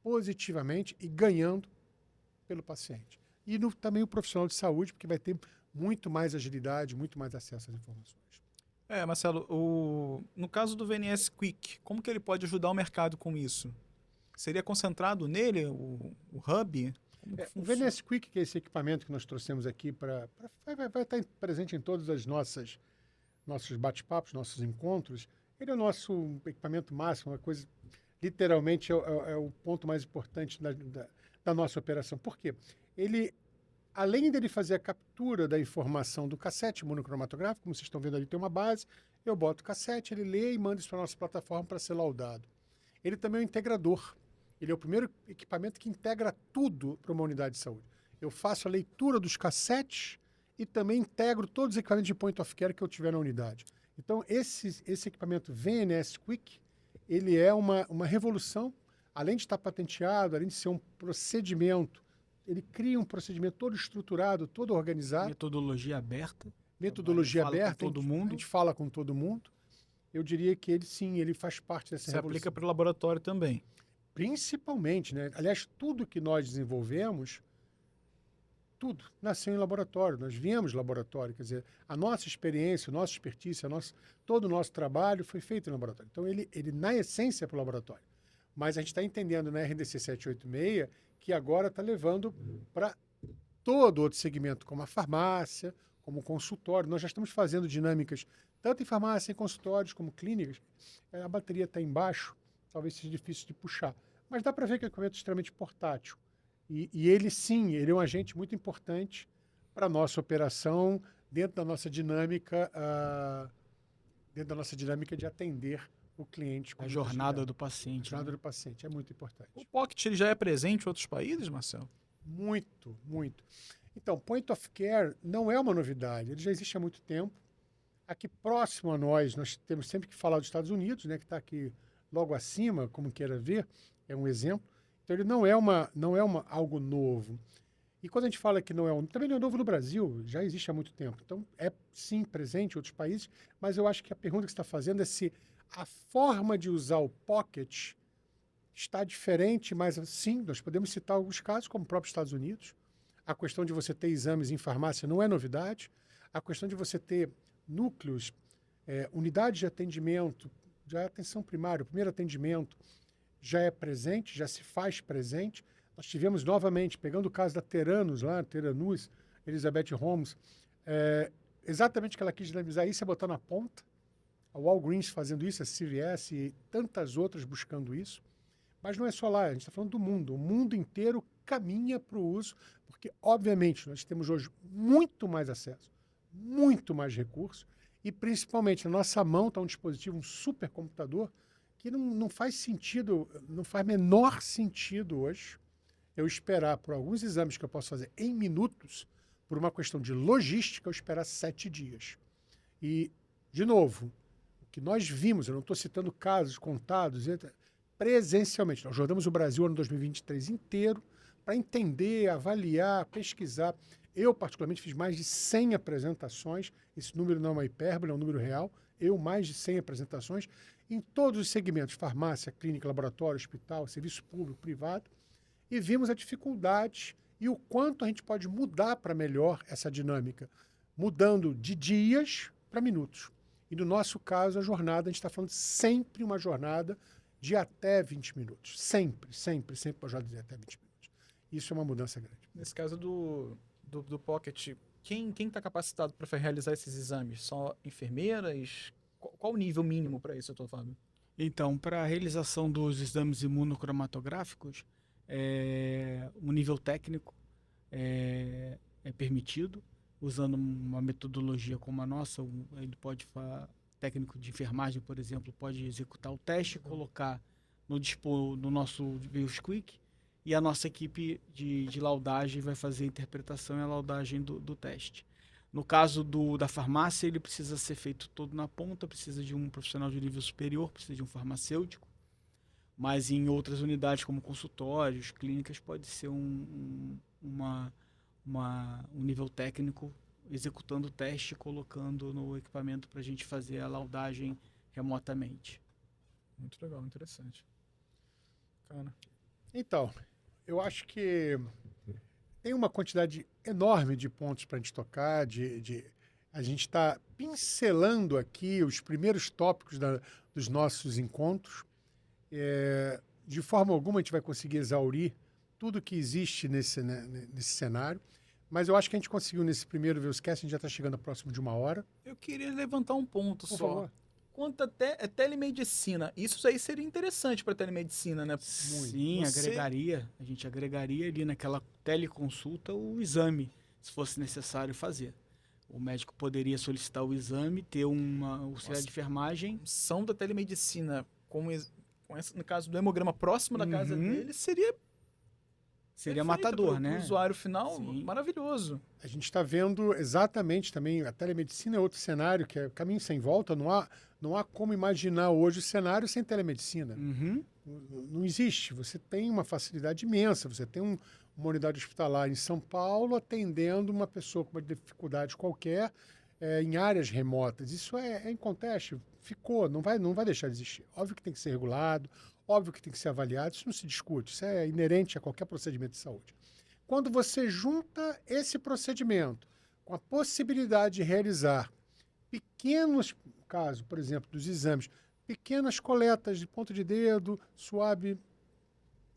positivamente e ganhando pelo paciente. E também o profissional de saúde, porque vai ter muito mais agilidade, muito mais acesso às informações. Marcelo, no caso do VNS Quick, como que ele pode ajudar o mercado com isso? Seria concentrado nele, o hub? O VNS Quick, que é esse equipamento que nós trouxemos aqui, vai estar presente em todos os nossos bate-papos, nossos encontros. Ele é o nosso equipamento máximo, uma coisa, literalmente, é o ponto mais importante da nossa operação. Por quê? Ele, além dele fazer a captura da informação do cassete monocromatográfico, como vocês estão vendo ali, tem uma base, eu boto o cassete, ele lê e manda isso para a nossa plataforma para ser laudado. Ele também é um integrador. Ele é o primeiro equipamento que integra tudo para uma unidade de saúde. Eu faço a leitura dos cassetes e também integro todos os equipamentos de point of care que eu tiver na unidade. Então, esse equipamento VNS Quick, ele é uma revolução, além de estar patenteado, além de ser um procedimento, ele cria um procedimento todo estruturado, todo organizado. Metodologia aberta. Metodologia aberta, todo mundo. A gente fala com todo mundo. Eu diria que ele, sim, ele faz parte dessa revolução. Se aplica para o laboratório também. Principalmente, né? Aliás, tudo que nós desenvolvemos, tudo nasceu em laboratório. Nós viemos de laboratório, quer dizer, a nossa experiência, a nossa expertise, todo o nosso trabalho foi feito em laboratório. Então, ele na essência, é para o laboratório. Mas a gente está entendendo na RDC 786 que agora está levando para todo outro segmento, como a farmácia, como consultório. Nós já estamos fazendo dinâmicas tanto em farmácia, em consultórios, como clínicas. A bateria está embaixo, talvez seja difícil de puxar. Mas dá para ver que é um equipamento extremamente portátil. E ele, sim, ele é um agente muito importante para a nossa operação, dentro da nossa dinâmica, de atender o cliente. A jornada do paciente. A jornada do paciente é muito importante. O Pocket ele já é presente em outros países, Marcelo? Muito, muito. Então, Point of Care não é uma novidade, ele já existe há muito tempo. Aqui próximo a nós temos sempre que falar dos Estados Unidos, né, que está aqui logo acima, como queira ver, é um exemplo. Então, ele não é algo novo. E quando a gente fala que também não é novo no Brasil, já existe há muito tempo. Então, é sim presente em outros países, mas eu acho que a pergunta que você está fazendo é se a forma de usar o Pocket está diferente, mas sim, nós podemos citar alguns casos, como o próprio Estados Unidos. A questão de você ter exames em farmácia não é novidade. A questão de você ter núcleos, unidades de atendimento, já é atenção primária, o primeiro atendimento já é presente, já se faz presente. Nós tivemos novamente, pegando o caso da Teranus, Elizabeth Holmes, exatamente o que ela quis dinamizar isso é botar na ponta. A Walgreens fazendo isso, a CVS e tantas outras buscando isso. Mas não é só lá, a gente está falando do mundo. O mundo inteiro caminha para o uso, porque, obviamente, nós temos hoje muito mais acesso, muito mais recursos, e, principalmente, na nossa mão está um dispositivo, um supercomputador, que não faz sentido, não faz menor sentido hoje eu esperar por alguns exames que eu posso fazer em minutos, por uma questão de logística, eu esperar 7 dias. E, de novo, o que nós vimos, eu não estou citando casos contados, presencialmente. Nós rodamos o Brasil ano 2023 inteiro para entender, avaliar, pesquisar. Eu, particularmente, fiz mais de 100 apresentações. Esse número não é uma hipérbole, é um número real. Mais de 100 apresentações em todos os segmentos, farmácia, clínica, laboratório, hospital, serviço público, privado. E vimos a dificuldade e o quanto a gente pode mudar para melhor essa dinâmica, mudando de dias para minutos. E no nosso caso, a jornada, a gente está falando sempre uma jornada de até 20 minutos. Sempre uma jornada de até 20 minutos. Isso é uma mudança grande. Nesse caso do Pocket, quem está capacitado para realizar esses exames? Só enfermeiras? Qual o nível mínimo para isso, doutor Fábio? Então, para a realização dos exames imunocromatográficos, o nível técnico é permitido, usando uma metodologia como a nossa. Ele pode técnico de enfermagem, por exemplo, pode executar o teste, colocar no nosso Veos Quick, e a nossa equipe de laudagem vai fazer a interpretação e a laudagem do teste. No caso da farmácia, ele precisa ser feito todo na ponta, precisa de um profissional de nível superior, precisa de um farmacêutico, mas em outras unidades como consultórios, clínicas, pode ser um nível técnico executando o teste, colocando no equipamento para a gente fazer a laudagem remotamente. Muito legal, interessante. Cara. Então, eu acho que tem uma quantidade enorme de pontos para a gente tocar, a gente está pincelando aqui os primeiros tópicos dos nossos encontros. De forma alguma a gente vai conseguir exaurir tudo que existe nesse cenário, mas eu acho que a gente conseguiu nesse primeiro Veuscast, a gente já está chegando próximo de 1 hora. Eu queria levantar um ponto Por só. favor. Quanto a telemedicina, isso aí seria interessante para telemedicina, né? Sim, a gente agregaria ali naquela teleconsulta o exame, se fosse necessário fazer. O médico poderia solicitar o exame, ter uma auxiliar de enfermagem. São da telemedicina, no caso do hemograma próximo da casa dele, seria matador, né? O usuário final, Sim. Maravilhoso. A gente está vendo exatamente também, a telemedicina é outro cenário, que é caminho sem volta. Não há como imaginar hoje o cenário sem telemedicina. Não existe. Você tem uma facilidade imensa. Você tem uma unidade hospitalar em São Paulo atendendo uma pessoa com uma dificuldade qualquer em áreas remotas. Isso é inconteste. Ficou, não vai deixar de existir. Óbvio que tem que ser regulado, óbvio que tem que ser avaliado. Isso não se discute. Isso é inerente a qualquer procedimento de saúde. Quando você junta esse procedimento com a possibilidade de realizar pequenos, no caso, por exemplo, dos exames, pequenas coletas de ponta de dedo, swab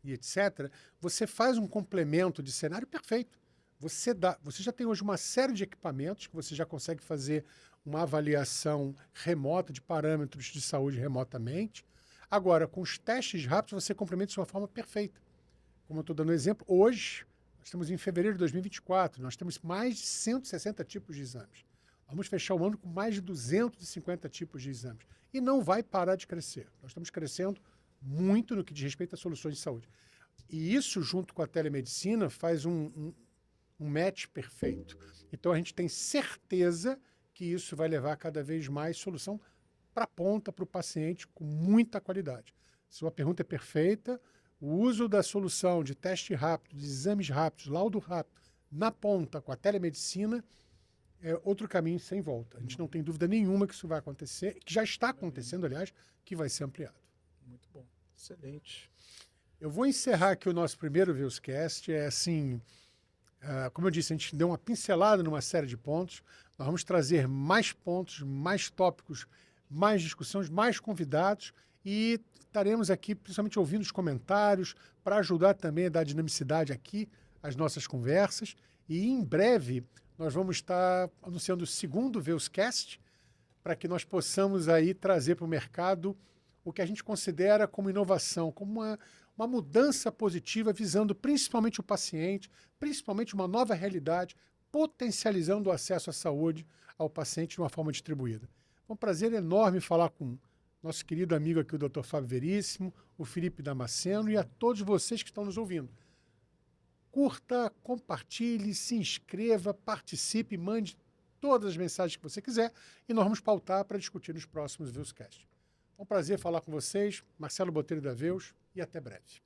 e etc., você faz um complemento de cenário perfeito. você já tem hoje uma série de equipamentos que você já consegue fazer uma avaliação remota de parâmetros de saúde remotamente. Agora, com os testes rápidos, você complementa de uma forma perfeita. Como eu estou dando exemplo, hoje, nós estamos em fevereiro de 2024, nós temos mais de 160 tipos de exames. Vamos fechar o ano com mais de 250 tipos de exames. E não vai parar de crescer. Nós estamos crescendo muito no que diz respeito a soluções de saúde. E isso, junto com a telemedicina, faz um match perfeito. Então, a gente tem certeza que isso vai levar cada vez mais solução para a ponta, para o paciente, com muita qualidade. Sua pergunta é perfeita. O uso da solução de teste rápido, de exames rápidos, laudo rápido, na ponta, com a telemedicina, é outro caminho sem volta. A gente não tem dúvida nenhuma que isso vai acontecer, que já está acontecendo, aliás, que vai ser ampliado. Muito bom. Excelente. Eu vou encerrar aqui o nosso primeiro Viewscast. Como eu disse, a gente deu uma pincelada numa série de pontos. Nós vamos trazer mais pontos, mais tópicos, mais discussões, mais convidados e estaremos aqui principalmente ouvindo os comentários para ajudar também a dar dinamicidade aqui às nossas conversas. E em breve nós vamos estar anunciando o segundo Viewscast para que nós possamos aí trazer para o mercado o que a gente considera como inovação, como uma mudança positiva visando principalmente o paciente, principalmente uma nova realidade, potencializando o acesso à saúde ao paciente de uma forma distribuída. É um prazer enorme falar com nosso querido amigo aqui, o Dr. Fábio Veríssimo, o Felipe Damasceno e a todos vocês que estão nos ouvindo. Curta, compartilhe, se inscreva, participe, mande todas as mensagens que você quiser e nós vamos pautar para discutir nos próximos Viewscast. É um prazer falar com vocês, Marcelo Botelho da Veus, e até breve.